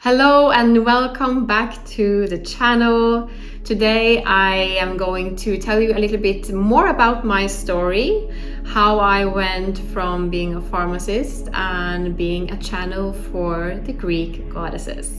Hello and welcome back to the channel. Today I am going to tell you a little bit more about my story, how I went from being a pharmacist and being a channel for the Greek goddesses.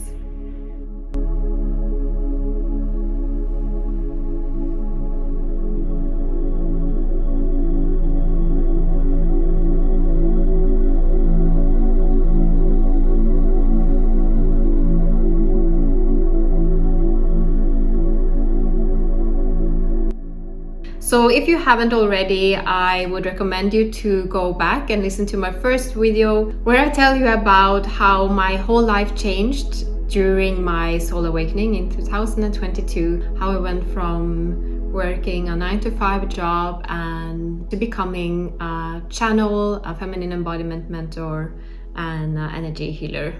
So if you haven't already, I would recommend you to go back and listen to my first video where I tell you about how my whole life changed during my soul awakening in 2022, how I went from working a 9-to-5 job and to becoming a channel, a feminine embodiment mentor, and an energy healer.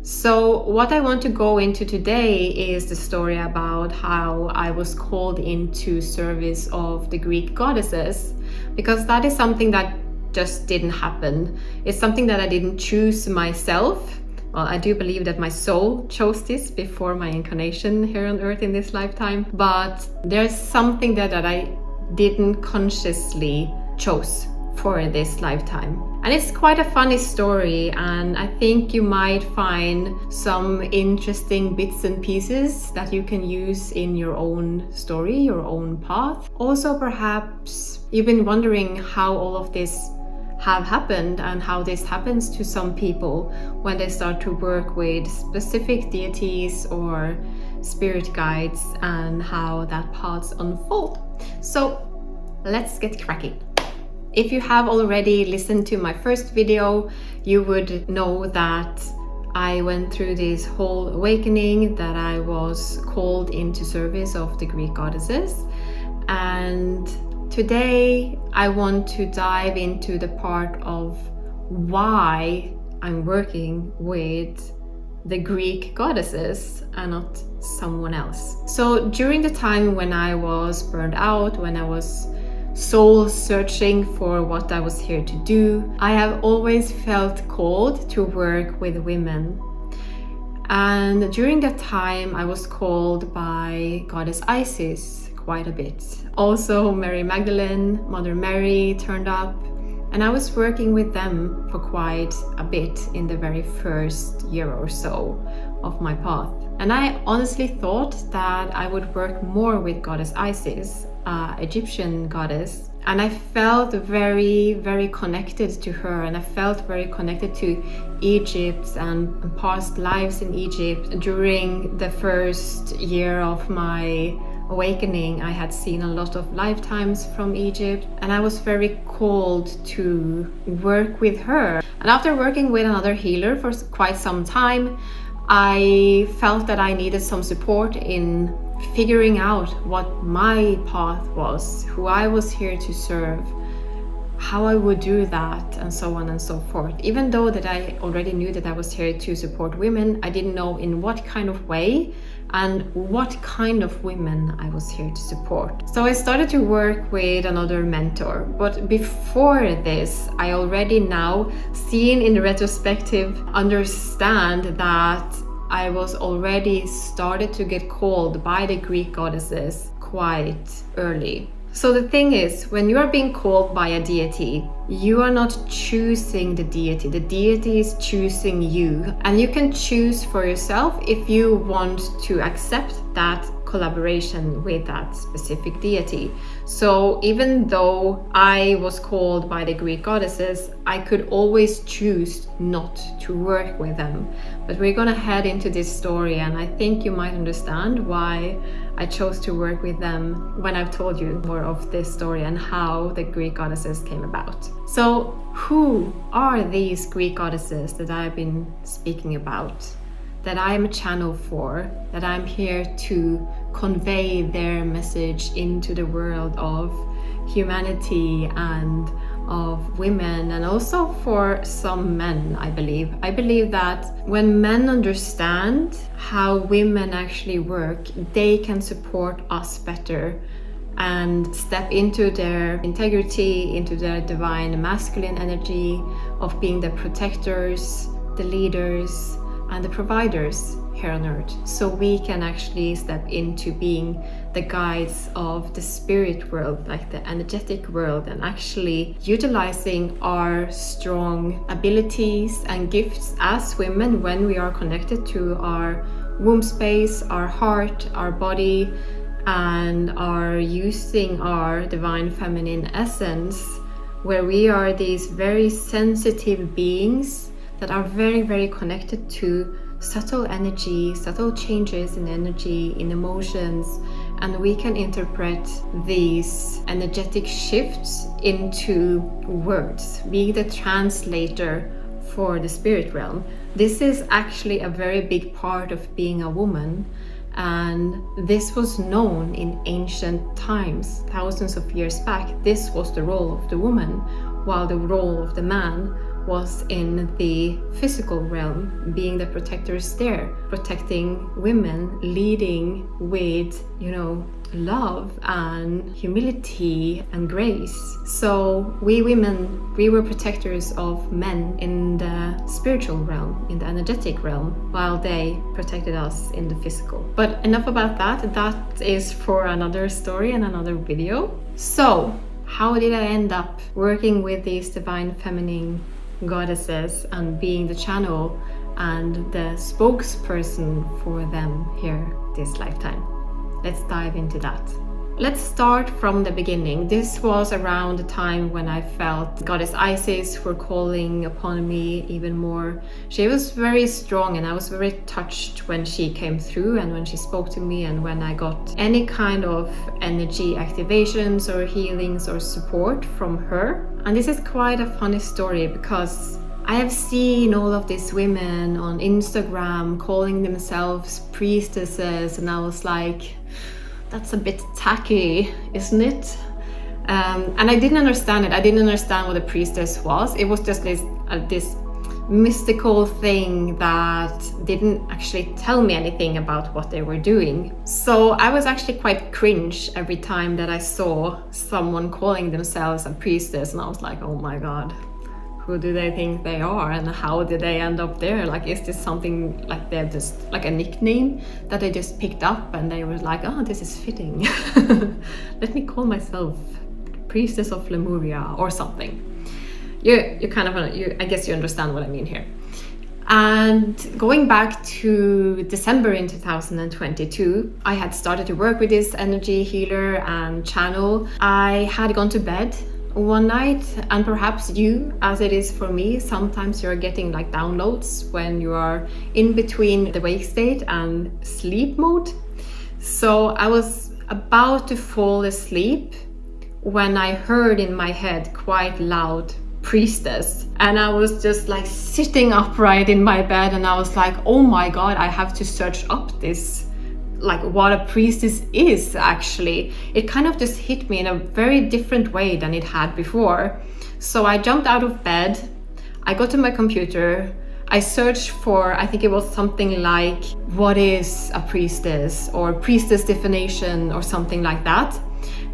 So what I want to go into today is the story about how I was called into service of the Greek goddesses, because that is something that just didn't happen. It's something that I didn't choose myself. Well, I do believe that my soul chose this before my incarnation here on earth in this lifetime, but there's something that I didn't consciously chose for this lifetime. And it's quite a funny story, and I think you might find some interesting bits and pieces that you can use in your own story, your own path. Also, perhaps you've been wondering how all of this have happened and how this happens to some people when they start to work with specific deities or spirit guides and how that paths unfold. So let's get cracking. If you have already listened to my first video, you would know that I went through this whole awakening, that I was called into service of the Greek goddesses. And today I want to dive into the part of why I'm working with the Greek goddesses and not someone else. So during the time when I was burned out, when I was soul searching for what I was here to do, I have always felt called to work with women. And during that time I was called by Goddess Isis quite a bit. Also Mary Magdalene, Mother Mary turned up, and I was working with them for quite a bit in the very first year or so of my path. And I honestly thought that I would work more with Goddess Isis, Egyptian goddess, and I felt very, very connected to her, and I felt very connected to Egypt and past lives in Egypt. During the first year of my awakening, I had seen a lot of lifetimes from Egypt, and I was very called to work with her. And after working with another healer for quite some time, I felt that I needed some support in figuring out what my path was, who I was here to serve, how I would do that, and so on and so forth. Even though that I already knew that I was here to support women, I didn't know in what kind of way and what kind of women I was here to support. So I started to work with another mentor. But before this, I already now, seen in retrospective, understand that I was already started to get called by the Greek goddesses quite early. So the thing is, when you are being called by a deity, you are not choosing the deity is choosing you. And you can choose for yourself if you want to accept that collaboration with that specific deity. So even though I was called by the Greek goddesses, I could always choose not to work with them. But we're gonna head into this story, and I think you might understand why I chose to work with them when I've told you more of this story and how the Greek goddesses came about. So who are these Greek goddesses that I've been speaking about, that I'm a channel for, that I'm here to convey their message into the world of humanity and of women, and also for some men, I believe. I believe that when men understand how women actually work, they can support us better and step into their integrity, into their divine masculine energy of being the protectors, the leaders, and the providers here on earth, so we can actually step into being the guides of the spirit world, like the energetic world, and actually utilizing our strong abilities and gifts as women when we are connected to our womb space, our heart, our body, and are using our divine feminine essence, where we are these very sensitive beings that are very, very connected to subtle energy, subtle changes in energy, in emotions, and we can interpret these energetic shifts into words, being the translator for the spirit realm. This is actually a very big part of being a woman, and this was known in ancient times, thousands of years back. This was the role of the woman, while the role of the man was in the physical realm, being the protectors there, protecting women, leading with, love and humility and grace. So we women, we were protectors of men in the spiritual realm, in the energetic realm, while they protected us in the physical. But enough about that. That is for another story and another video. So how did I end up working with these divine feminine goddesses and being the channel and the spokesperson for them here this lifetime? Let's dive into that. Let's start from the beginning. This was around the time when I felt Goddess Isis were calling upon me even more. She was very strong, and I was very touched when she came through and when she spoke to me, and when I got any kind of energy activations or healings or support from her. And this is quite a funny story, because I have seen all of these women on Instagram calling themselves priestesses, and I was like, that's a bit tacky, isn't it? And I didn't understand it. I didn't understand what a priestess was. It was just this mystical thing that didn't actually tell me anything about what they were doing. So I was actually quite cringe every time that I saw someone calling themselves a priestess, and I was like, oh my god, who do they think they are, and how did they end up there? Like, is this something like they're just like a nickname that they just picked up and they were like, oh, this is fitting. Let me call myself Priestess of Lemuria or something. I guess you understand what I mean here. And going back to December in 2022, I had started to work with this energy healer and channel. I had gone to bed one night, and perhaps you, as it is for me, sometimes you're getting like downloads when you are in between the wake state and sleep mode. So I was about to fall asleep when I heard in my head quite loud, priestess, and I was just like sitting upright in my bed, and I was like, oh my god, I have to search up this, like what a priestess is actually. It kind of just hit me in a very different way than it had before. So I jumped out of bed, I got to my computer, I searched for, I think it was something like, what is a priestess, or priestess definition or something like that.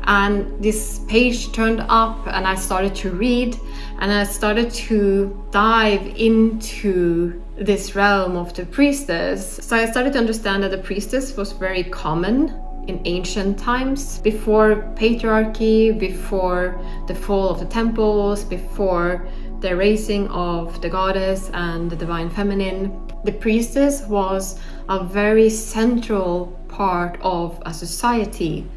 And this page turned up, and I started to read, and I started to dive into this realm of the priestess. So I started to understand that the priestess was very common in ancient times, before patriarchy, before the fall of the temples, before the raising of the goddess and the divine feminine. The priestess was a very central part of a society.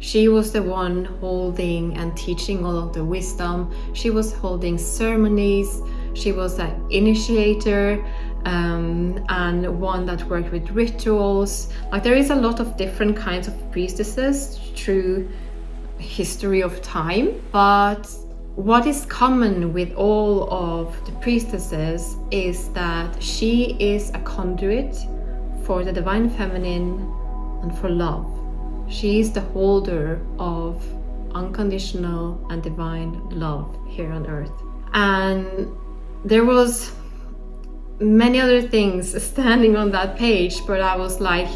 She was the one holding and teaching all of the wisdom. She was holding ceremonies. She was an initiator, and one that worked with rituals. Like, there is a lot of different kinds of priestesses through history of time, but what is common with all of the priestesses is that she is a conduit for the divine feminine and for love. She is the holder of unconditional and divine love here on earth. And there was many other things standing on that page, but I was like,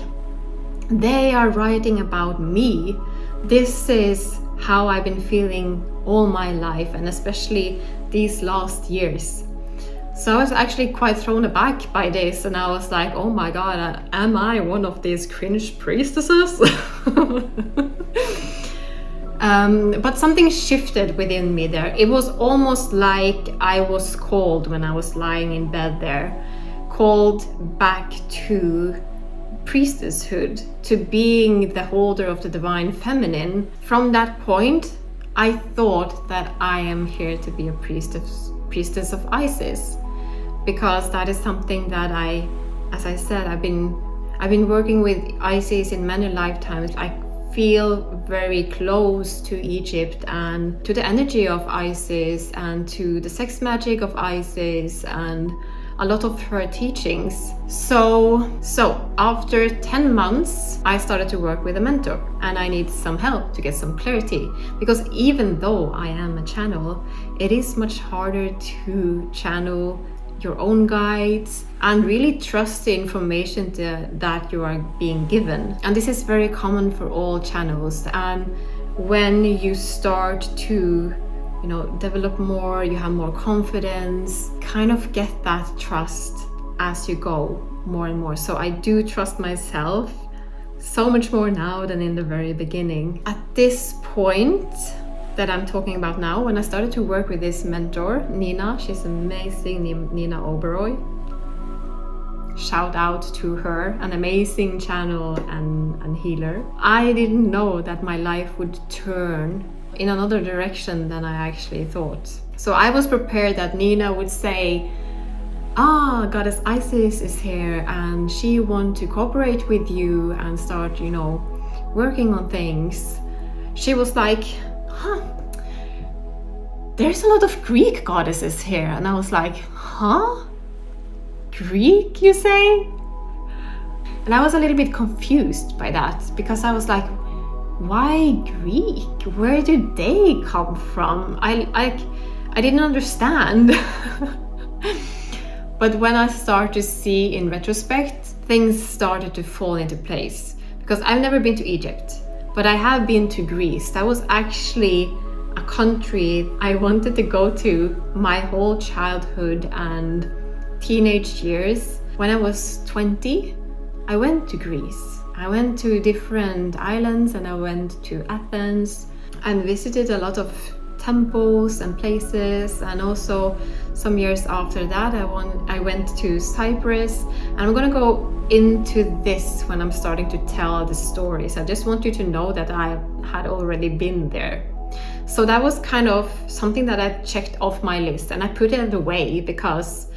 they are writing about me. This is how I've been feeling all my life, and especially these last years. So I was actually quite thrown aback by this, and I was like, oh my god, am I one of these cringe priestesses? But something shifted within me there. It was almost like I was called when I was lying in bed there, called back to priestesshood, to being the holder of the divine feminine. From that point, I thought that I am here to be a priestess of Isis, because that is something that as I said, I've been working with Isis in many lifetimes. I feel very close to Egypt and to the energy of Isis and to the sex magic of Isis and a lot of her teachings. So after 10 months, I started to work with a mentor, and I need some help to get some clarity, because even though I am a channel, it is much harder to channel your own guides and really trust the information that you are being given. And this is very common for all channels. And when you start to develop more, you have more confidence, kind of get that trust as you go more and more. So I do trust myself so much more now than in the very beginning. At this point that I'm talking about now, when I started to work with this mentor, Nina, she's amazing, Nina Oberoi. Shout out to her, an amazing channel and healer. I didn't know that my life would turn in another direction than I actually thought. So I was prepared that Nina would say, Goddess Isis is here and she wants to cooperate with you and start, working on things. She was like, there's a lot of Greek goddesses here. And I was like, Greek, you say? And I was a little bit confused by that, because I was like, why Greek? Where did they come from? I didn't understand. But when I started to see in retrospect, things started to fall into place. Because I've never been to Egypt, but I have been to Greece. That was actually a country I wanted to go to my whole childhood and teenage years. When I was 20, I went to Greece. I went to different islands and I went to Athens and visited a lot of temples and places, and also some years after that I went to Cyprus. And I'm gonna go into this when I'm starting to tell the stories. I just want you to know that I had already been there. So that was kind of something that I checked off my list, and I put it away because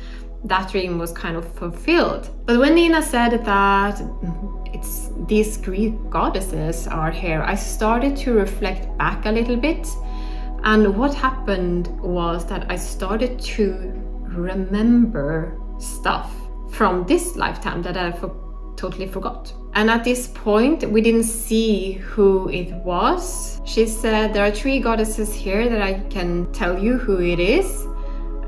that dream was kind of fulfilled. But when Nina said that it's these Greek goddesses are here, I started to reflect back a little bit. And what happened was that I started to remember stuff from this lifetime that I totally forgot. And at this point, we didn't see who it was. She said, there are 3 goddesses here that I can tell you who it is.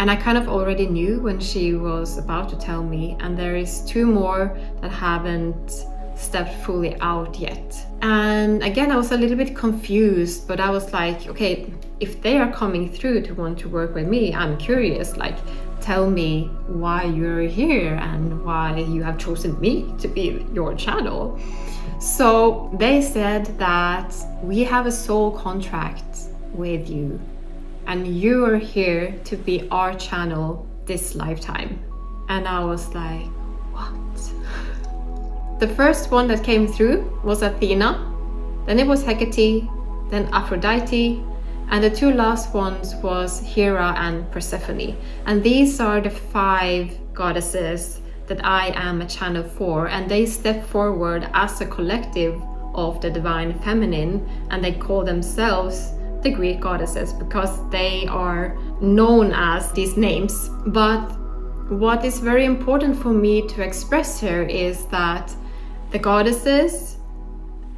And I kind of already knew when she was about to tell me. And there is 2 more that haven't stepped fully out yet. And again, I was a little bit confused, but I was like, okay, if they are coming through to want to work with me, I'm curious, like, tell me why you're here and why you have chosen me to be your channel. So they said that we have a soul contract with you and you are here to be our channel this lifetime. And I was like, what? The first one that came through was Athena, then it was Hecate, then Aphrodite, and the 2 last ones was Hera and Persephone. And these are the 5 goddesses that I am a channel for, and they step forward as a collective of the divine feminine, and they call themselves the Greek goddesses because they are known as these names. But what is very important for me to express here is that the goddesses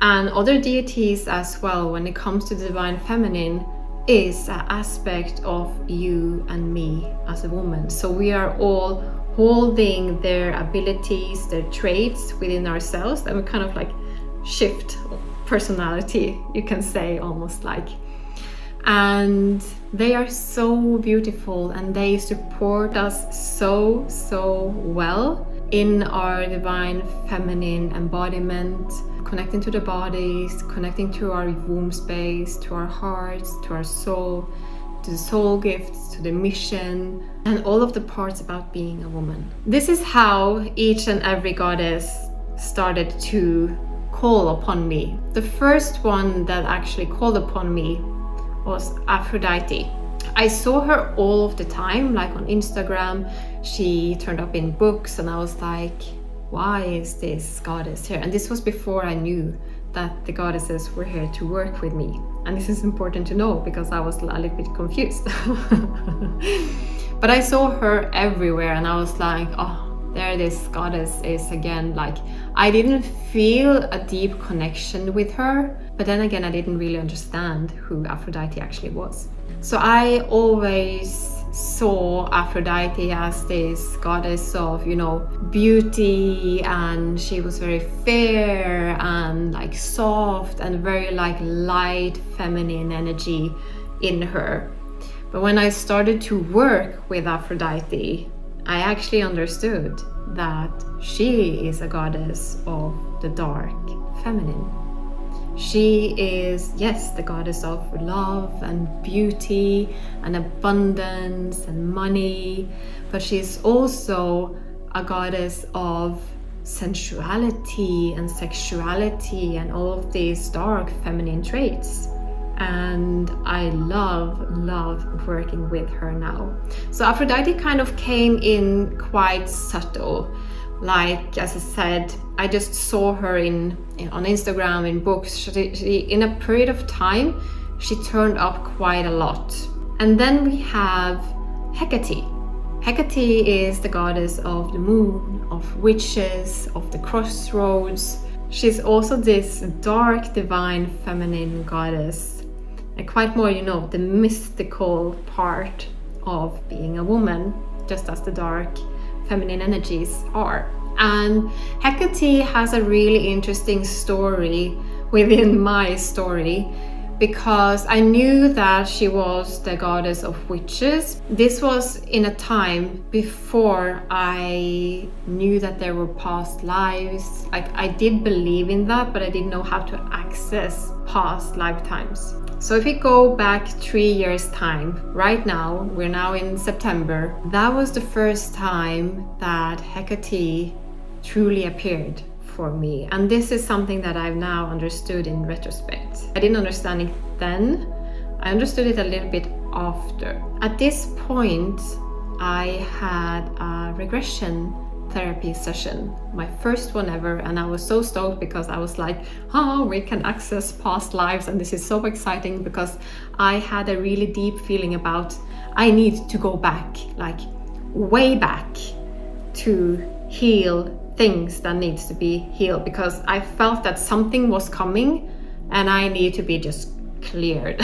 and other deities as well, when it comes to the divine feminine, is an aspect of you and me as a woman. So we are all holding their abilities, their traits within ourselves, and we kind of like shift personality, you can say, almost like. And they are so beautiful, and they support us so well in our divine feminine embodiment, connecting to the bodies, connecting to our womb space, to our hearts, to our soul, to the soul gifts, to the mission, and all of the parts about being a woman. This is how each and every goddess started to call upon me. The first one that actually called upon me was Aphrodite. I saw her all of the time, like on Instagram. She turned up in books, and I was like, why is this goddess here? And this was before I knew that the goddesses were here to work with me. And this is important to know because I was a little bit confused. But I saw her everywhere, and I was like, oh, there this goddess is again. Like, I didn't feel a deep connection with her, but then again, I didn't really understand who Aphrodite actually was. So I always saw Aphrodite as this goddess of, beauty, and she was very fair and like soft and very like light feminine energy in her. But when I started to work with Aphrodite, I actually understood that she is a goddess of the dark feminine. She is, yes, the goddess of love and beauty and abundance and money, but she's also a goddess of sensuality and sexuality and all of these dark feminine traits. And I love working with her now. So Aphrodite kind of came in quite subtle. Like, as I said, I just saw her on Instagram, in books. She, in a period of time, she turned up quite a lot. And then we have Hecate. Hecate is the goddess of the moon, of witches, of the crossroads. She's also this dark, divine, feminine goddess. And quite more, the mystical part of being a woman, just as the dark feminine energies are. And Hecate has a really interesting story within my story, because I knew that she was the goddess of witches. This was in a time before I knew that there were past lives. Like, I did believe in that, but I didn't know how to access past lifetimes. So if we go back 3 years time, right now, we're now in September, that was the first time that Hecate truly appeared for me. And this is something that I've now understood in retrospect. I didn't understand it then, I understood it a little bit after. At this point, I had a regression therapy session, my first one ever, and I was so stoked because I was like, oh, we can access past lives, and this is so exciting, because I had a really deep feeling about I need to go back, like way back, to heal things that needs to be healed, because I felt that something was coming and I need to be just cleared.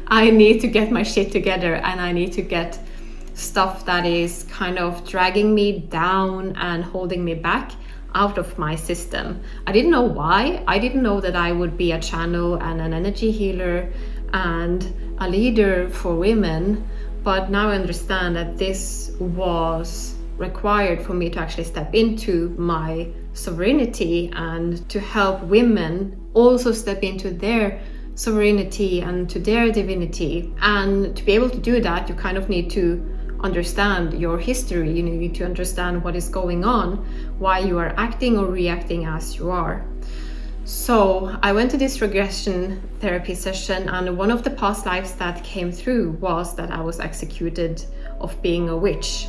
I need to get my shit together, and I need to get stuff that is kind of dragging me down and holding me back out of my system. I didn't know why. I didn't know that I would be a channel and an energy healer and a leader for women, but now I understand that this was required for me to actually step into my sovereignty and to help women also step into their sovereignty and to their divinity. And to be able to do that, you kind of need to understand your history. You need to understand what is going on, why you are acting or reacting as you are. So I went to this regression therapy session, and one of the past lives that came through was that I was executed of being a witch.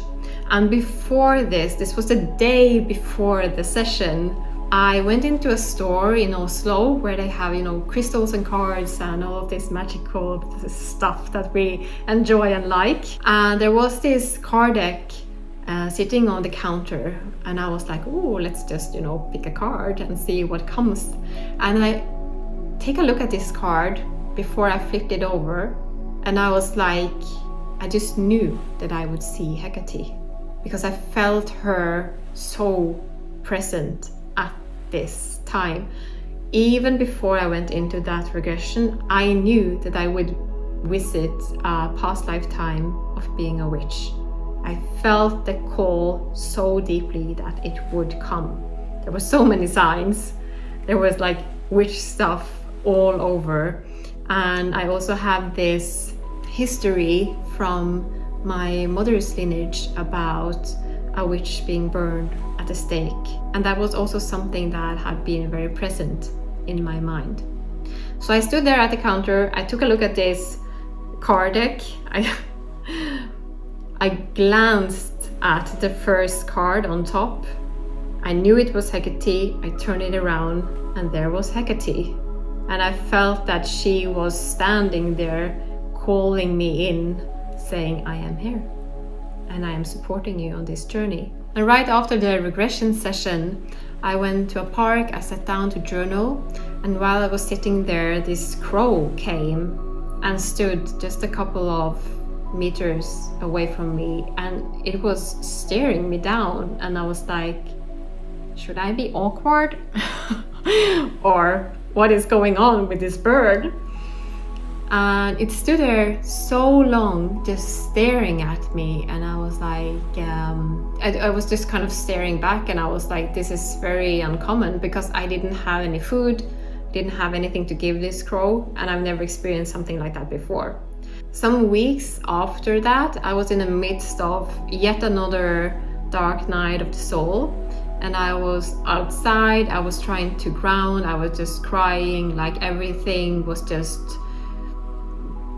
And before this was the day before the session, I went into a store in Oslo where they have, crystals and cards and all of this magical stuff that we enjoy and like. And there was this card deck sitting on the counter, and I was like, oh, let's just, pick a card and see what comes. And I take a look at this card before I flipped it over, and I was like, I just knew that I would see Hecate, because I felt her so present at this time. even before I went into that regression, I knew that I would visit a past lifetime of being a witch. I felt the call so deeply that it would come. There were so many signs. There was like witch stuff all over. And I also have this history from my mother's lineage about a witch being burned at a stake. And that was also something that had been very present in my mind. So I stood there at the counter. I took a look at this card deck. I glanced at the first card on top. I knew it was Hecate. I turned it around and there was Hecate. And I felt that she was standing there calling me in, saying, I am here and I am supporting you on this journey. And right after the regression session, I went to a park. I sat down to journal, and while I was sitting there, this crow came and stood just a couple of meters away from me, and it was staring me down, and I was like, should I be awkward? Or what is going on with this bird? And it stood there so long, just staring at me, and I was like, I was just kind of staring back, and I was like, this is very uncommon because I didn't have any food, didn't have anything to give this crow, and I've never experienced something like that before. Some weeks after that, I was in the midst of yet another dark night of the soul, and I was outside. I was trying to ground. I was just crying, like everything was just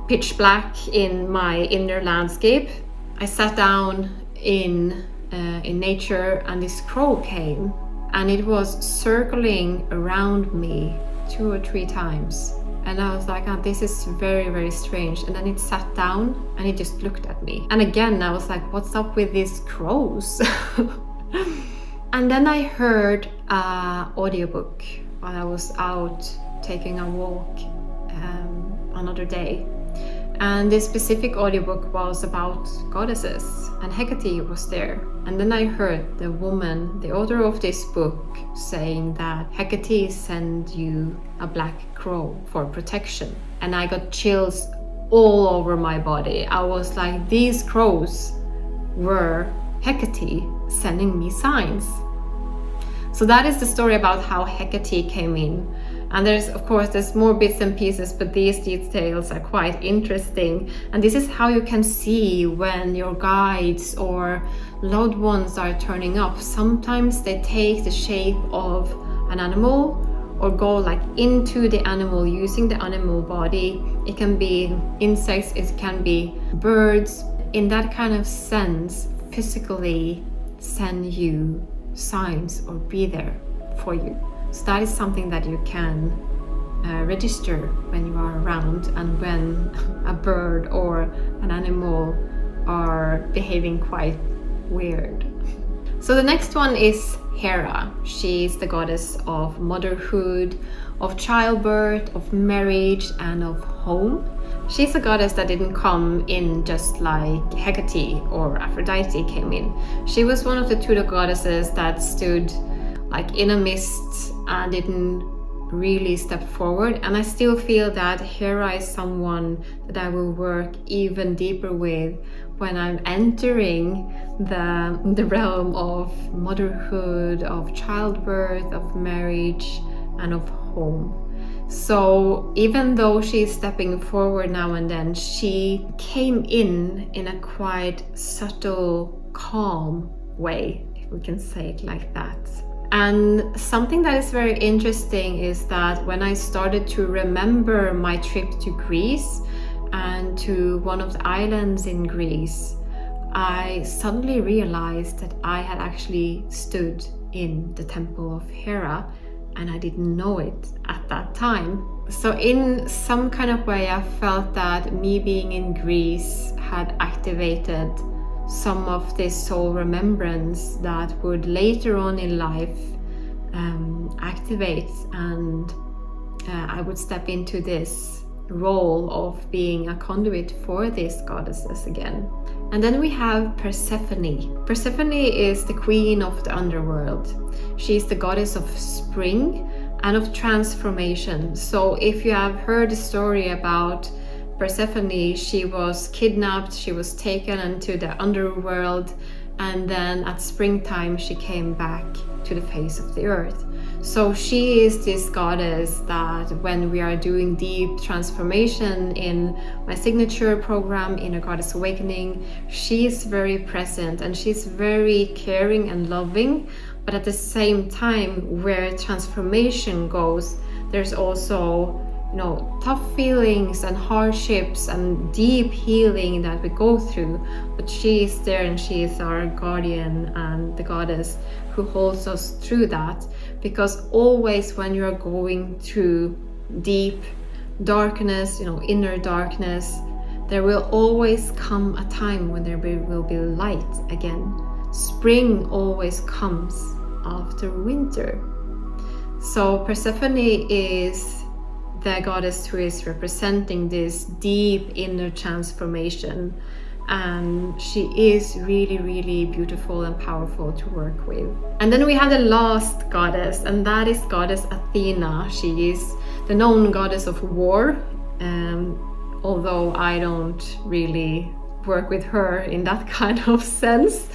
pitch black in my inner landscape. I sat down in nature, and this crow came, and it was circling around me 2 or 3 times. And I was like, oh, this is very, very strange. And then it sat down and it just looked at me. And again, I was like, what's up with these crows? And then I heard an audiobook while I was out taking a walk another day. And this specific audiobook was about goddesses, and Hecate was there. And then I heard the woman, the author of this book, saying that Hecate sent you a black crow for protection. And I got chills all over my body. I was like, these crows were Hecate sending me signs. So that is the story about how Hecate came in. And there's more bits and pieces, but these details are quite interesting. And this is how you can see when your guides or loved ones are turning up. Sometimes they take the shape of an animal or go like into the animal using the animal body. It can be insects, it can be birds. In that kind of sense, physically send you signs or be there for you. So that is something that you can register when you are around, and when a bird or an animal are behaving quite weird. So the next one is Hera. She's the goddess of motherhood, of childbirth, of marriage, and of home. She's a goddess that didn't come in just like Hecate or Aphrodite came in. She was one of the two goddesses that stood like in a mist and didn't really step forward. And I still feel that Hera is someone that I will work even deeper with when I'm entering the realm of motherhood, of childbirth, of marriage, and of home. So even though she's stepping forward now and then, she came in a quite subtle, calm way, if we can say it like that. And something that is very interesting is that when I started to remember my trip to Greece and to one of the islands in Greece, I suddenly realized that I had actually stood in the temple of Hera, and I didn't know it at that time. So in some kind of way, I felt that me being in Greece had activated some of this soul remembrance that would later on in life activate, and I would step into this role of being a conduit for these goddesses again. And then we have Persephone. Persephone is the queen of the underworld. She's the goddess of spring, and of transformation. So if you have heard the story about Persephone, she was kidnapped, she was taken into the underworld, and then at springtime she came back to the face of the earth. So she is this goddess that when we are doing deep transformation in my signature program, Inner Goddess Awakening, she is very present and she's very caring and loving. But at the same time, where transformation goes, there's also, you know, tough feelings and hardships and deep healing that we go through. But she is there, and she is our guardian and the goddess who holds us through that. Because always when you're going through deep darkness, you know, inner darkness, there will always come a time when there will be light again. Spring always comes after winter. So Persephone is the goddess who is representing this deep inner transformation, and she is really, really beautiful and powerful to work with. And then we have the last goddess, and that is goddess Athena. She is the known goddess of war, although I don't really work with her in that kind of sense.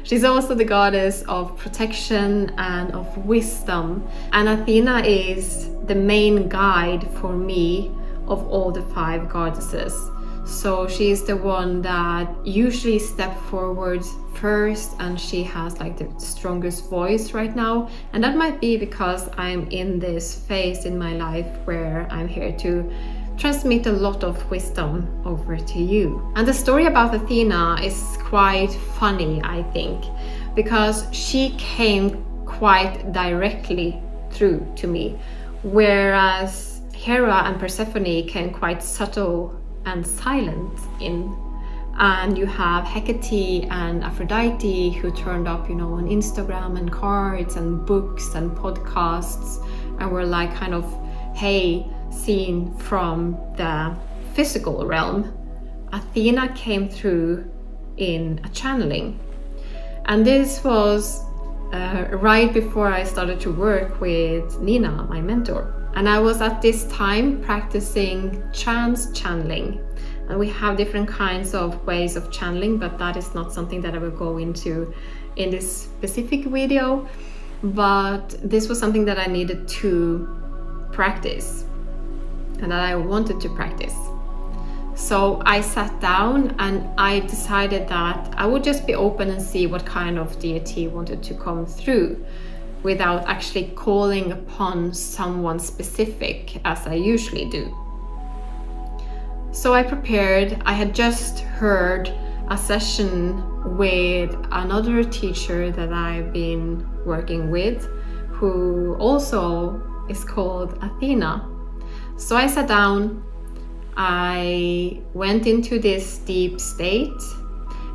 She's also the goddess of protection and of wisdom. And Athena is the main guide for me of all the 5 goddesses. So she's the one that usually steps forward first, and she has like the strongest voice right now. And that might be because I'm in this phase in my life where I'm here to transmit a lot of wisdom over to you. And the story about Athena is quite funny, I think, because she came quite directly through to me, whereas Hera and Persephone came quite subtle and silent in. And you have Hecate and Aphrodite who turned up, you know, on Instagram and cards and books and podcasts, and were like kind of, hey, seen from the physical realm. Athena came through in a channeling, and this was right before I started to work with Nina, my mentor. And I was at this time practicing trance channeling, and we have different kinds of ways of channeling, but that is not something that I will go into in this specific video. But this was something that I needed to practice and that I wanted to practice. So I sat down and I decided that I would just be open and see what kind of deity wanted to come through, without actually calling upon someone specific as I usually do. So I prepared. I had just heard a session with another teacher that I've been working with, who also is called Athena. So I sat down, I went into this deep state,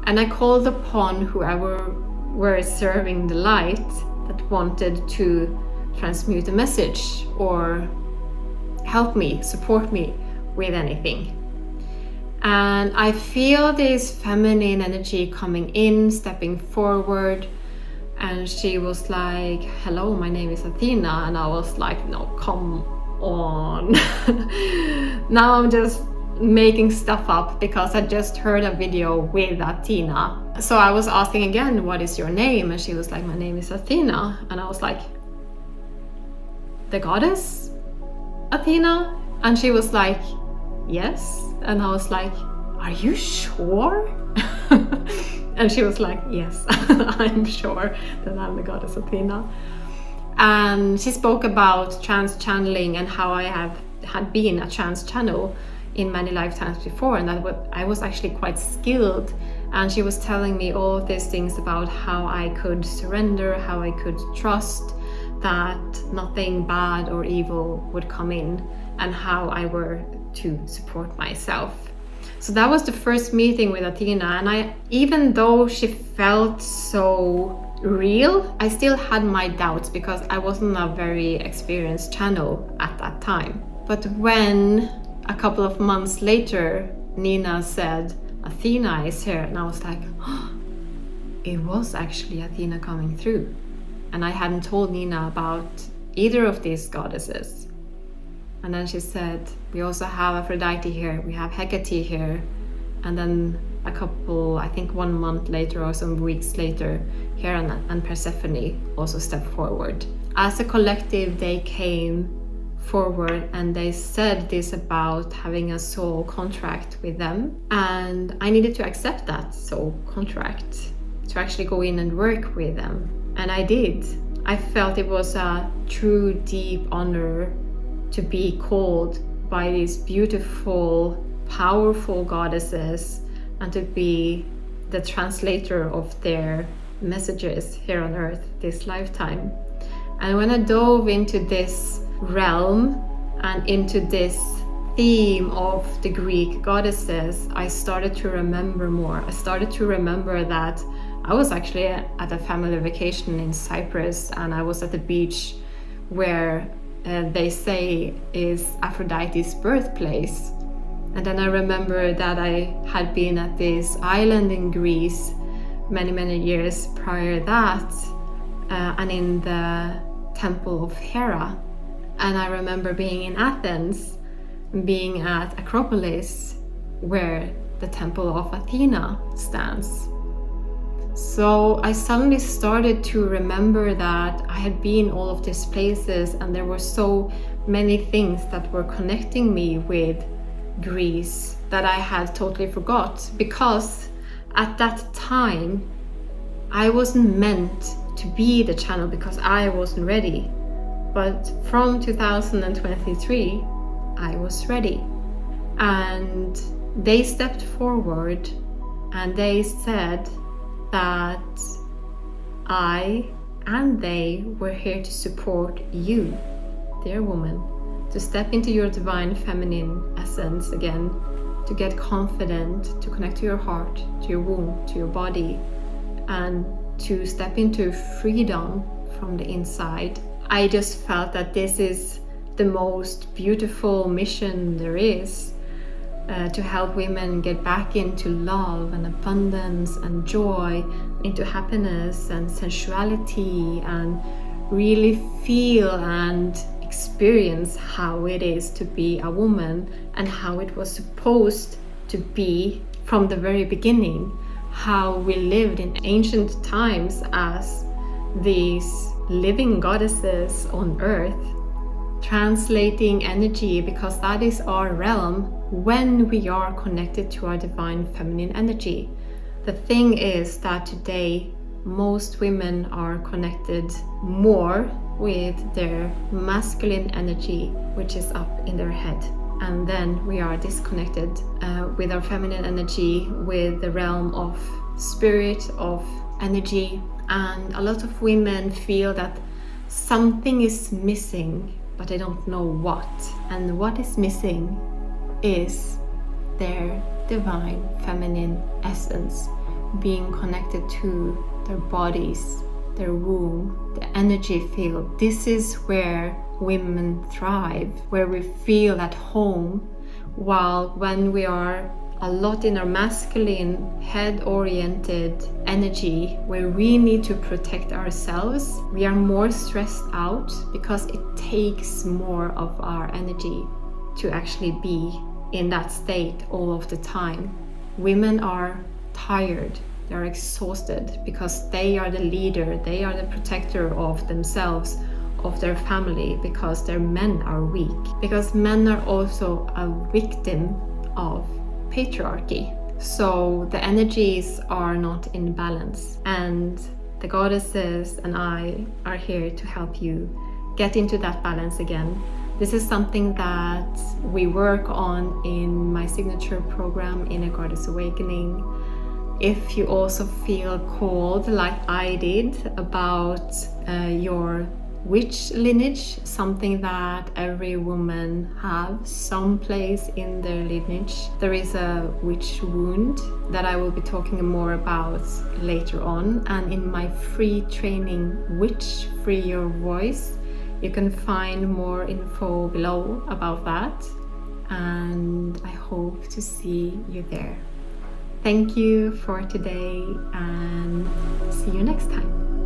and I called upon whoever were serving the light that wanted to transmute a message or help me, support me with anything. And I feel this feminine energy coming in, stepping forward, and she was like, hello, my name is Athena. And I was like, no, come on. Now I'm just making stuff up because I just heard a video with Athena. So I was asking again, what is your name? And she was like, my name is Athena. And I was like, the goddess Athena? And she was like, yes. And I was like, are you sure? And she was like, yes, I'm sure that I'm the goddess Athena. And she spoke about trance channeling and how I had been a trance channel in many lifetimes before, and that I was actually quite skilled. And she was telling me all of these things about how I could surrender, how I could trust that nothing bad or evil would come in, and how I were to support myself. So that was the first meeting with Athena, and even though she felt so real, I still had my doubts because I wasn't a very experienced channel at that time. But when a couple of months later Nina said Athena is here, and I was like, oh, it was actually Athena coming through. And I hadn't told Nina about either of these goddesses. And then she said, we also have Aphrodite here, we have Hecate here. And then a couple, I think 1 month later or some weeks later, Hera and Persephone also stepped forward. As a collective, they came forward and they said this about having a soul contract with them. And I needed to accept that soul contract to actually go in and work with them. And I did. I felt it was a true, deep honor to be called by these beautiful, powerful goddesses and to be the translator of their messages here on earth this lifetime. And when I dove into this realm and into this theme of the Greek goddesses, I started to remember more. I started to remember that I was actually at a family vacation in Cyprus, and I was at the beach where they say is Aphrodite's birthplace. And then I remember that I had been at this island in Greece many years prior to that, and in the temple of Hera. And I remember being in Athens, being at Acropolis, where the temple of Athena stands. So I suddenly started to remember that I had been all of these places, and there were so many things that were connecting me with Greece that I had totally forgot, because at that time I wasn't meant to be the channel because I wasn't ready. But from 2023 I was ready, and they stepped forward and they said that I and they were here to support you, dear woman, to step into your divine feminine essence again, to get confident, to connect to your heart, to your womb, to your body, and to step into freedom from the inside. I just felt that this is the most beautiful mission there is, to help women get back into love and abundance and joy, into happiness and sensuality, and really feel and experience how it is to be a woman and how it was supposed to be from the very beginning, how we lived in ancient times as these living goddesses on earth, translating energy, because that is our realm when we are connected to our divine feminine energy. The thing is that today most women are connected more with their masculine energy, which is up in their head, and then we are disconnected with our feminine energy, with the realm of spirit, of energy. And a lot of women feel that something is missing, but they don't know what. And what is missing is their divine feminine essence, being connected to their bodies, their womb, the energy field. This is where women thrive, where we feel at home, while when we are a lot in our masculine, head-oriented energy, where we need to protect ourselves, we are more stressed out because it takes more of our energy to actually be in that state all of the time. Women are tired, they are exhausted, because they are the leader, they are the protector of themselves, of their family, because their men are weak, because men are also a victim of patriarchy. So the energies are not in balance, and the goddesses and I are here to help you get into that balance again. This is something that we work on in my signature program, Inner Goddess Awakening. If you also feel called, like I did, about your witch lineage, something that every woman have someplace in their lineage. There is a witch wound that I will be talking more about later on, and in my free training, Witch Free Your Voice, you can find more info below about that, and I hope to see you there. Thank you for today, and see you next time.